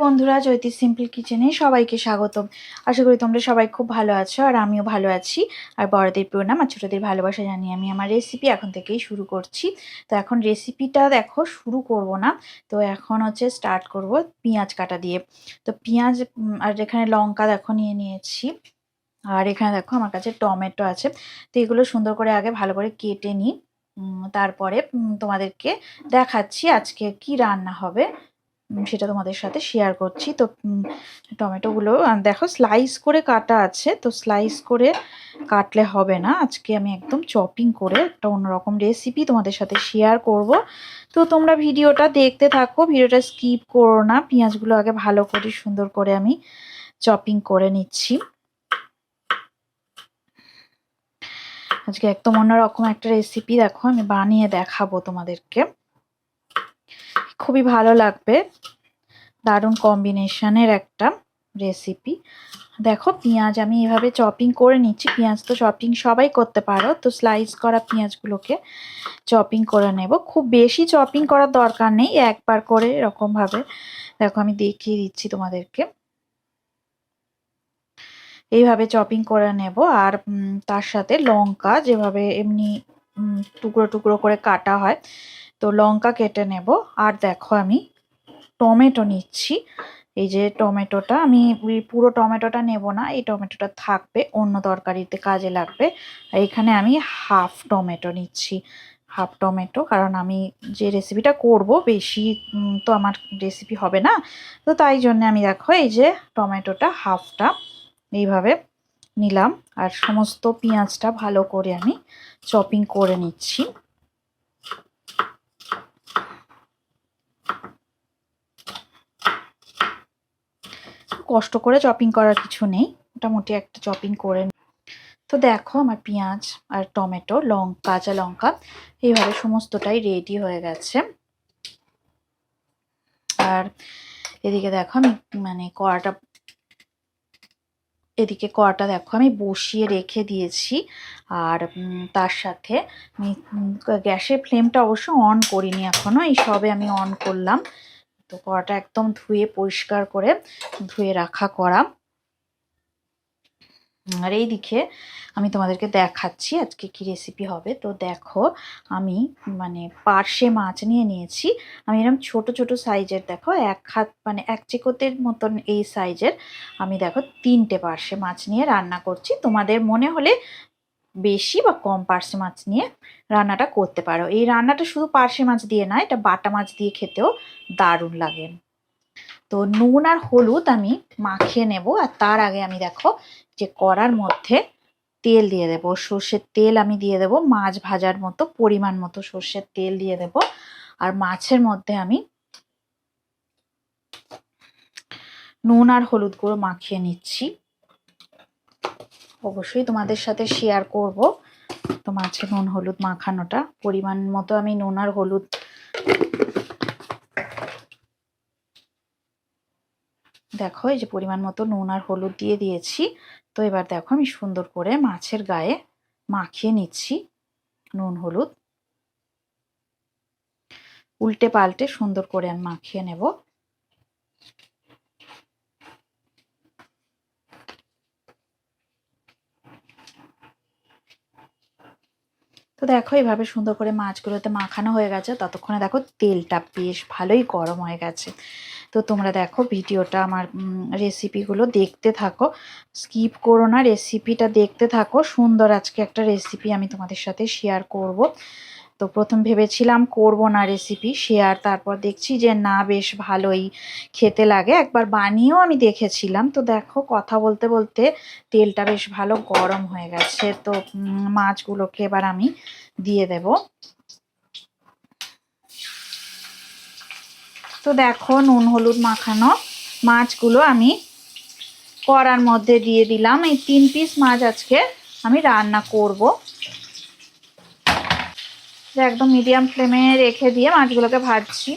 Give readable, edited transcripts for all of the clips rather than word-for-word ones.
বন্ধুরা, জ্যোতি সিম্পল কিচেনে সবাইকে স্বাগতম। আশা করি তোমরা সবাই খুব ভালো আছো আর আমিও ভালো আছি। আর বড়দের প্রণাম আর ছোটদের ভালোবাসা জানিয়ে আমি আমার রেসিপি এখন থেকেই শুরু করছি। তো এখন রেসিপিটা দেখো শুরু করব না, তো এখন হচ্ছে স্টার্ট করব পেঁয়াজ কাটা দিয়ে। তো পেঁয়াজ আর এখানে লঙ্কা দেখো নিয়ে নিয়েছি, আর এখানে দেখো আমার কাছে টমেটো আছে। তো এগুলো সুন্দর করে আগে ভালো করে কেটে নিই, তারপরে তোমাদেরকে দেখাচ্ছি আজকে কি রান্না হবে, সেটা তোমাদের সাথে শেয়ার করছি। তো টমেটোগুলো দেখো স্লাইস করে কাটা আছে, তো স্লাইস করে কাটলে হবে না, আজকে আমি একদম চপিং করে একটা অন্যরকম রেসিপি তোমাদের সাথে শেয়ার করব। তো তোমরা ভিডিওটা দেখতে থাকো, ভিডিওটা স্কিপ করো না। পেঁয়াজগুলো আগে ভালো করে সুন্দর করে আমি চপিং করে নিচ্ছি। আজকে একদম অন্যরকম একটা রেসিপি দেখো আমি বানিয়ে দেখাবো তোমাদেরকে, খুবই ভালো লাগবে, দারুণ কম্বিনেশনের একটা রেসিপি। দেখো পেঁয়াজ আমি এভাবে চপিং করে নিচ্ছি, পেঁয়াজ তো চপিং সবাই করতে পারো, তো স্লাইস করা পেঁয়াজগুলোকে চপিং করে নেব। খুব বেশি চপিং করার দরকার নেই, একবার করে এরকম ভাবে দেখো আমি দেখিয়ে দিচ্ছি তোমাদেরকে, এইভাবে চপিং করে নেব। আর তার সাথে লঙ্কা যেভাবে এমনি টুকরো টুকরো করে কাটা হয়, তো লঙ্কা কেটে নেব। আর দেখো আমি টমেটো নিচ্ছি, এই যে টমেটোটা আমি পুরো টমেটোটা নেব না, এই টমেটোটা থাকবে অন্য তরকারিতে কাজে লাগবে। আর এখানে আমি হাফ টমেটো নিচ্ছি, হাফ টমেটো, কারণ আমি যে রেসিপিটা করব বেশি তো আমার রেসিপি হবে না, তো তাই জন্য আমি দেখো এই যে টমেটোটা হাফটা এইভাবে নিলাম। আর সমস্ত পেঁয়াজটা ভালো করে আমি চপিং করে নিচ্ছি। কষ্ট করে চপিং করার কিছু নেই, মোটামুটি একটা চপিং করে। তো দেখো আমার পেঁয়াজ আর টমেটো কাঁচা লঙ্কা এইভাবে সমস্তটাই রেডি হয়ে গেছে। আর এদিকে দেখো আমি কড়াটা দেখো আমি বসিয়ে রেখে দিয়েছি। আর তার সাথে আমি গ্যাসের ফ্লেমটা অবশ্য অন করিনি এখনো, এই সবে আমি অন করলাম। তো কড়াটা একদম ধুয়ে পরিষ্কার করে ধুয়ে রাখা কড়া। আর এইদিকে আমি তোমাদেরকে দেখাচ্ছি আজকে কি রেসিপি হবে। তো দেখো আমি পার্শে মাছ নিয়ে নিয়েছি, আমি এরকম ছোট ছোট সাইজের, দেখো এক হাত এক চিকোতের মতন এই সাইজের আমি দেখো 3টে পার্শে মাছ নিয়ে রান্না করছি। তোমাদের মনে হলে বেশি বা কম পার্শে মাছ নিয়ে রান্নাটা করতে পারো। এই রান্নাটা শুধু পার্শে মাছ দিয়ে না, এটা বাটা মাছ দিয়ে খেতেও দারুণ লাগে। তো নুন আর হলুদ আমি মাখিয়ে নেব। আর তার আগে আমি দেখো যে কড়ার মধ্যে তেল দিয়ে দেব, সর্ষের তেল আমি দিয়ে দেব, মাছ ভাজার মতো পরিমাণ মতো সর্ষের তেল দিয়ে দেব। আর মাছের মধ্যে আমি নুন আর হলুদ গুঁড়ো মাখিয়ে নিচ্ছি, অবশ্যই তোমাদের সাথে শেয়ার করব। তো মাছে নুন হলুদ মাখানোটা পরিমাণ মতো আমি নুন আর হলুদ দেখো এই যে পরিমাণ মতো নুন আর হলুদ দিয়ে দিয়েছি। তো এবার দেখো আমি সুন্দর করে মাছের গায়ে মাখিয়ে নিচ্ছি নুন হলুদ, উল্টে পাল্টে সুন্দর করে আমি মাখিয়ে নেব। তো দেখো এইভাবে সুন্দর করে মাছগুলোতে মাখানো হয়ে গেছে, ততক্ষণে দেখো তেলটা বেশ ভালোই গরম হয়ে গেছে। তো তোমরা দেখো ভিডিওটা আমার রেসিপিগুলো দেখতে থাকো, স্কিপ করো না, রেসিপিটা দেখতে থাকো। সুন্দর আজকে একটা রেসিপি আমি তোমাদের সাথে শেয়ার করব। তো প্রথম ভেবেছিলাম করব না রেসিপি শেয়ার, তারপর দেখছি যে না, বেশ ভালোই খেতে লাগে, একবার বানিয়েও আমি দেখেছিলাম। তো দেখো কথা বলতে বলতে তেলটা বেশ ভালো গরম হয়ে গেছে। তো মাছগুলোকে এবার আমি দিয়ে দেব। তো দেখো নুন হলুদ মাখানো মাছগুলো আমি কড়ার মধ্যে দিয়ে দিলাম। এই 3 পিস মাছ আজকে আমি রান্না করব। একদম মিডিয়াম ফ্লেমে রেখে দিয়ে মাছগুলোকে ভাজছি।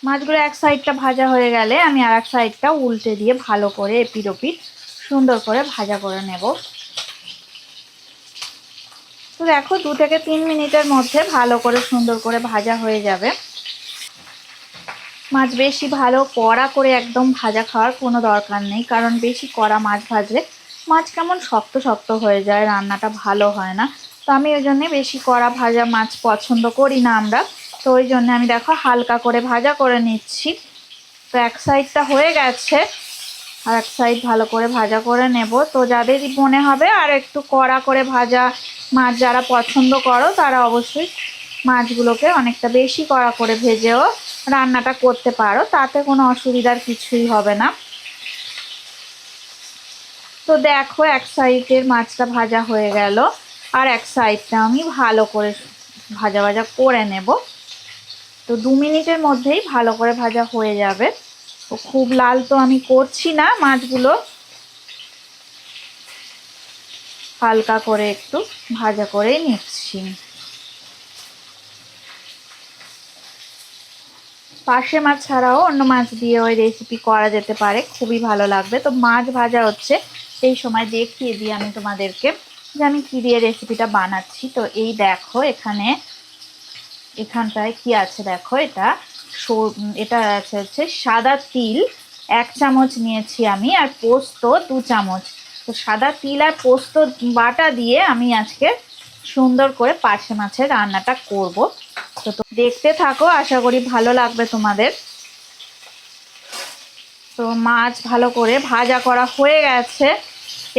মাছগুলো এক সাইডটা ভাজা হয়ে গেলে আমি আর এক সাইডটা উল্টে দিয়ে ভালো করে এপিট ওপিট সুন্দর করে ভাজা করে নেব। তো দেখো 2 থেকে 3 মিনিটের মধ্যে ভালো করে সুন্দর করে ভাজা হয়ে যাবে। মাছ বেশি ভালো কড়া করে একদম ভাজা খাওয়ার কোনো দরকার নেই, কারণ বেশি কড়া মাছ ভাজলে মাছ কেমন শক্ত শক্ত হয়ে যায়, রান্নাটা ভালো হয় না। তো আমি ওই জন্যে বেশি কড়া ভাজা মাছ পছন্দ করি না আমরা। তো ওই জন্য আমি দেখো হালকা করে ভাজা করে নিচ্ছি। তো এক সাইডটা হয়ে গেছে, আর এক সাইড ভালো করে ভাজা করে নেব। তো যাদের মনে হবে আর একটু কড়া করে ভাজা মাছ যারা পছন্দ করো, তারা অবশ্যই মাছগুলোকে অনেকটা বেশি কড়া করে ভেজেও রান্নাটা করতে পারো, তাতে কোনো অসুবিধার কিছুই হবে না। তো দেখো এক সাইডের মাছটা ভাজা হয়ে গেল, আর এক সাইডটা আমি ভালো করে ভাজা ভাজা করে নেব। তো 2 মিনিটের মধ্যেই ভালো করে ভাজা হয়ে যাবে। তো খুব লাল তো আমি করছি না মাছগুলো, হালকা করে একটু ভাজা করে নিচ্ছি। পার্শে মাছ ছাড়াও অন্য মাছ দিয়ে ওই রেসিপি করা যেতে পারে, খুবই ভালো লাগবে। তো মাছ ভাজা হচ্ছে, এই সময় দেখিয়ে দিই আমি তোমাদেরকে যে আমি কী দিয়ে রেসিপিটা বানাচ্ছি। তো এই দেখো এখানটায় কি আছে দেখো, এটা আছে হচ্ছে সাদা তিল 1 চামচ নিয়েছি আমি, আর পোস্ত 2 চামচ। তো সাদা তিল আর পোস্ত বাটা দিয়ে আমি আজকে সুন্দর করে পার্শে মাছের রান্নাটা করব। তো দেখতে থাকো, আশা করি ভালো লাগবে তোমাদের। তো মাছ ভালো করে ভাজা করা হয়ে গেছে,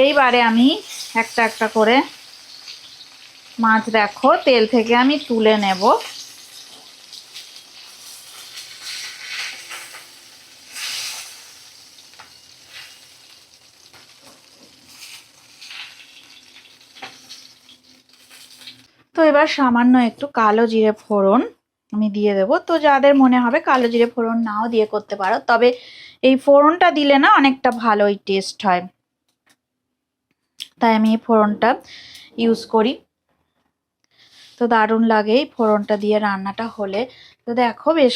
এইবারে আমি একটা একটা করে মাছ দেখো তেল থেকে আমি তুলে নেব। তো এবার সামান্য একটু কালো জিরে ফোড়ন আমি দিয়ে দেব। তো যাদের মনে হবে কালো জিরে ফোড়ন নাও দিয়ে করতে পারো, তবে এই ফোড়নটা দিলে না অনেকটা ভালোই টেস্ট হয়, তাই আমি এই ফোড়নটা ইউজ করি। তো দারুণ লাগে এই ফোড়নটা দিয়ে রান্নাটা হলে। তো দেখো বেশ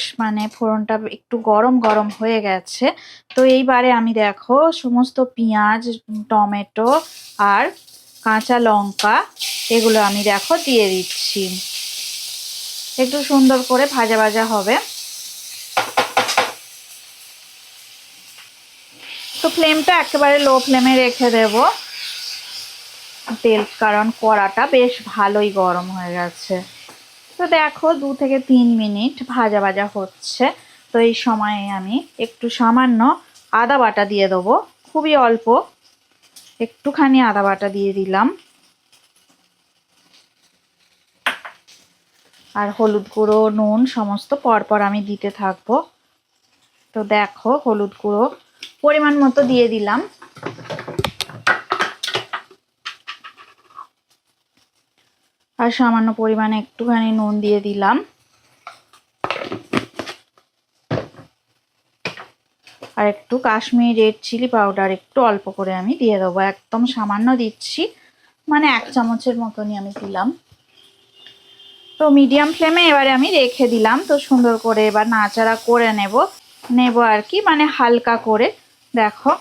ফোড়নটা একটু গরম গরম হয়ে গেছে। তো এইবারে আমি দেখো সমস্ত পেঁয়াজ, টমেটো আর কাঁচা লঙ্কা এগুলো আমি দেখো দিয়ে দিচ্ছি। একটু সুন্দর করে ভাজা ভাজা হবে। তো ফ্লেমটা একেবারে লো ফ্লেমে রেখে দেব কারণ কড়াটা বেশ ভালোই গরম হয়ে গেছে। তো দেখো 2 থেকে 3 মিনিট ভাজা ভাজা হচ্ছে। তো এই সময়ে আমি একটু সামান্য আদা বাটা দিয়ে দেবো, খুবই অল্প একটুখানি আদা বাটা দিয়ে দিলাম। আর হলুদ গুঁড়ো, নুন সমস্ত পরপর আমি দিতে থাকবো। তো দেখো হলুদ গুঁড়ো পরিমাণ মতো দিয়ে দিলাম, আর সামান্য পরিমাণে একটুখানি নুন দিয়ে দিলাম, আর একটু কাশ্মীরি রেড চিলি পাউডার একটু অল্প করে আমি দিয়ে দেবো, একদম সামান্য দিচ্ছি, 1 চামচের মতনই আমি দিলাম। তো মিডিয়াম ফ্লেমে এবারে আমি রেখে দিলাম। তো সুন্দর করে এবার নাড়াচাড়া করে নেব আর কি, হালকা করে। দেখো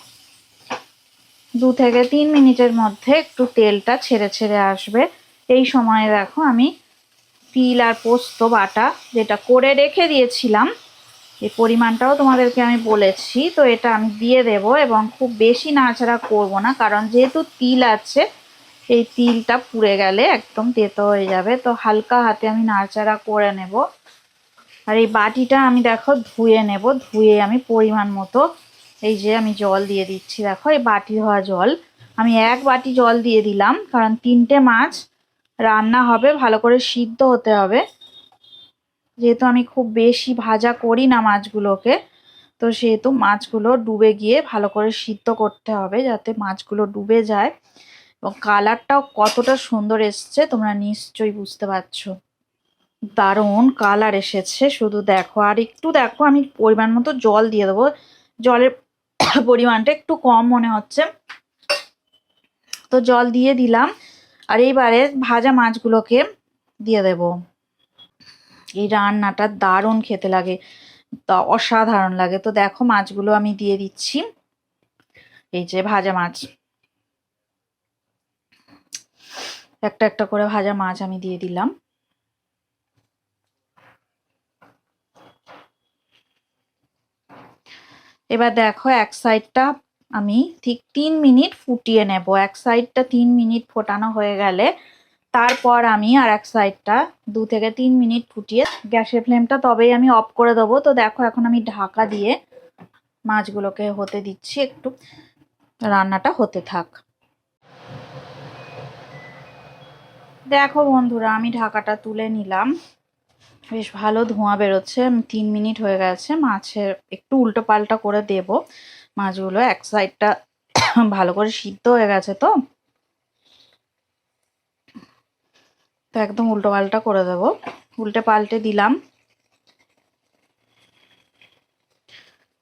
2 থেকে 3 মিনিটের মধ্যে একটু তেলটা ছেড়ে ছেড়ে আসবে। এই সময়ে দেখো আমি তিল আর পোস্ত বাটা যেটা করে রেখে দিয়েছিলাম, এই পরিমাণটাও তোমাদেরকে আমি বলেছি। তো এটা আমি দিয়ে দেব, এবং খুব বেশি নাড়াচাড়া করব না, কারণ যেহেতু তিল আছে এই তিলটা পুড়ে গেলে একদম তেতো হয়ে যাবে। তো হালকা হাতে আমি নাড়াচাড়া করে নেব। আর এই বাটিটা আমি দেখো ধুয়ে নেব, ধুয়ে আমি পরিমাণ মতো এই যে আমি জল দিয়ে দিচ্ছি। দেখো এই বাটি ধোয়া জল আমি 1 বাটি জল দিয়ে দিলাম, কারণ 3টে মাছ রান্না হবে, ভালো করে সিদ্ধ হতে হবে। যেহেতু আমি খুব বেশি ভাজা করি না মাছগুলোকে, তো সেহেতু মাছগুলো ডুবে গিয়ে ভালো করে সিদ্ধ করতে হবে, যাতে মাছগুলো ডুবে যায়। এবং কালারটাও কতটা সুন্দর এসছে তোমরা নিশ্চয়ই বুঝতে পারছো, দারুণ কালার এসেছে শুধু দেখো। আর একটু দেখো আমি পরিমাণ মতো জল দিয়ে দেবো, জলের পরিমাণটা একটু কম মনে হচ্ছে, তো জল দিয়ে দিলাম। আর এইবারে ভাজা মাছগুলোকে দিয়ে দেব। এই রান্নাটা দারুণ খেতে লাগে, তা অসাধারণ লাগে। তো দেখো মাছগুলো আমি দিয়ে দিচ্ছি, এই যে ভাজা মাছ, একটা একটা করে ভাজা মাছ আমি দিয়ে দিলাম। এবার দেখো এক সাইডটা আমি ঠিক 3 মিনিট ফুটিয়ে নেব। এক সাইডটা 3 মিনিট ফোটানো হয়ে গেলে তারপর আমি আর এক সাইডটা 2 থেকে 3 মিনিট ফুটিয়ে গ্যাসের ফ্লেমটা তবেই আমি অফ করে দেবো। তো দেখো এখন আমি ঢাকা দিয়ে মাছগুলোকে হতে দিচ্ছি, একটু রান্নাটা হতে থাক। দেখো বন্ধুরা, আমি ঢাকাটা তুলে নিলাম, বেশ ভালো ধোঁয়া বেরোচ্ছে। 3 মিনিট হয়ে গেছে। মাছের একটু উল্টো পাল্টা করে দেব, মাছগুলো এক সাইডটা ভালো করে সিদ্ধ হয়ে গেছে। তো একদম উল্টো পাল্টা করে দেব, উল্টে পাল্টে দিলাম।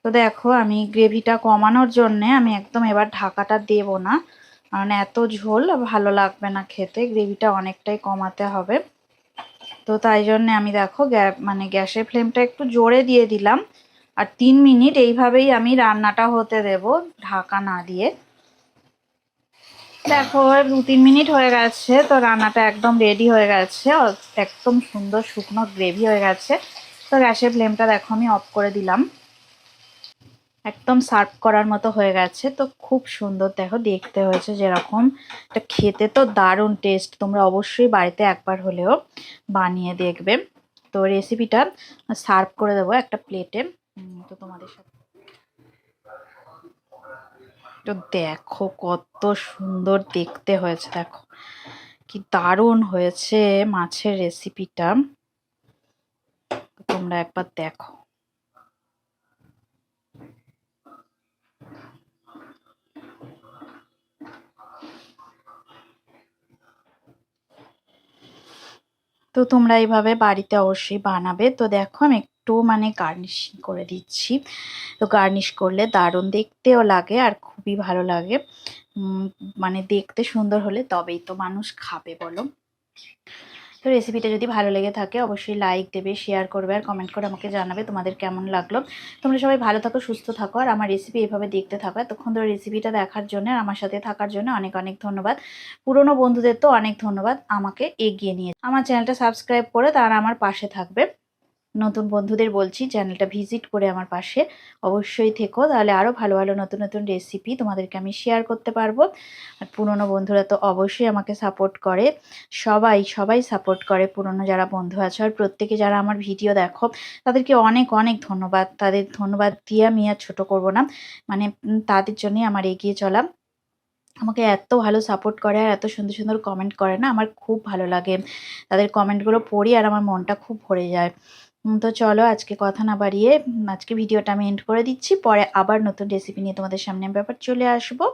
তো দেখো আমি গ্রেভিটা কমানোর জন্যে আমি একদম এবার ঢাকাটা দেব না, কারণ এত ঝোল ভালো লাগবে না খেতে, গ্রেভিটা অনেকটাই কমাতে হবে। তো তাই জন্যে আমি দেখো মানে গ্যাসের ফ্লেমটা একটু জোরে দিয়ে দিলাম, আর 3 মিনিট এইভাবেই আমি রান্নাটা হতে দেব ঢাকা না দিয়ে। দেখো 2-3 মিনিট হয়ে গেছে, তো রান্নাটা একদম রেডি হয়ে গেছে, একদম সুন্দর শুকনো গ্রেভি হয়ে গেছে। তো গ্যাসের ফ্লেমটা দেখো আমি অফ করে দিলাম, একদম সার্ভ করার মতো হয়ে গেছে। তো খুব সুন্দর দেখো দেখতে হয়েছে যেরকম, এটা খেতে তো দারুণ টেস্ট। তোমরা অবশ্যই বাড়িতে একবার হলেও বানিয়ে দেখবে। তো রেসিপিটা সার্ভ করে দেবো একটা প্লেটে। তো তোমাদের সাথে তো দেখো কত সুন্দর দেখতে হয়েছে, দেখো কি দারুণ হয়েছে মাছের রেসিপিটা, তোমরা একবার দেখো। তো তোমরা এইভাবে বাড়িতে অবশ্যই বানাবে। তো দেখো আমি একটু মানে গার্নিশিং করে দিচ্ছি। তো গার্নিশ করলে দারুণ দেখতেও লাগে আর খুবই ভালো লাগে। মানে দেখতে সুন্দর হলে তবেই তো মানুষ খাবে বলো। তো রেসিপিটা যদি ভালো লেগে থাকে অবশ্যই লাইক দেবে, শেয়ার করবে আর কমেন্ট করে আমাকে জানাবে তোমাদের কেমন লাগলো। তোমরা সবাই ভালো থাকো, সুস্থ থাকো, আর আমার রেসিপি এভাবে দেখতে থাকো। এতক্ষণ ধরে রেসিপিটা দেখার জন্য আর আমার সাথে থাকার জন্য অনেক অনেক ধন্যবাদ। পুরনো বন্ধুদের তো অনেক ধন্যবাদ, আমাকে এগিয়ে নিয়ে আমার চ্যানেলটা সাবস্ক্রাইব করে তারা আমার পাশে থাকবে। নতুন বন্ধুদের বলছি চ্যানেলটা ভিজিট করে আমার পাশে অবশ্যই থেকো, তাহলে আরও ভালো ভালো নতুন নতুন রেসিপি তোমাদেরকে আমি শেয়ার করতে পারবো। আর পুরনো বন্ধুরা তো অবশ্যই আমাকে সাপোর্ট করে, সবাই সবাই সাপোর্ট করে। পুরনো যারা বন্ধু আছে আর প্রত্যেকে যারা আমার ভিডিও দেখো তাদেরকে অনেক অনেক ধন্যবাদ। তাদের ধন্যবাদ দিয়ে আমি আর ছোটো করবো না, মানে তাদের জন্যই আমার এগিয়ে চলা। আমাকে এত ভালো সাপোর্ট করে আর এত সুন্দর সুন্দর কমেন্ট করে না, আমার খুব ভালো লাগে। তাদের কমেন্টগুলো পড়ি আর আমার মনটা খুব ভরে যায়। তো চলো আজকে কথা না বাড়িয়ে আজকে ভিডিওটা আমি এন্ড করে দিচ্ছি। পরে আবার নতুন রেসিপি নিয়ে তোমাদের সামনে আমি ব্যাপার চলে আসবো।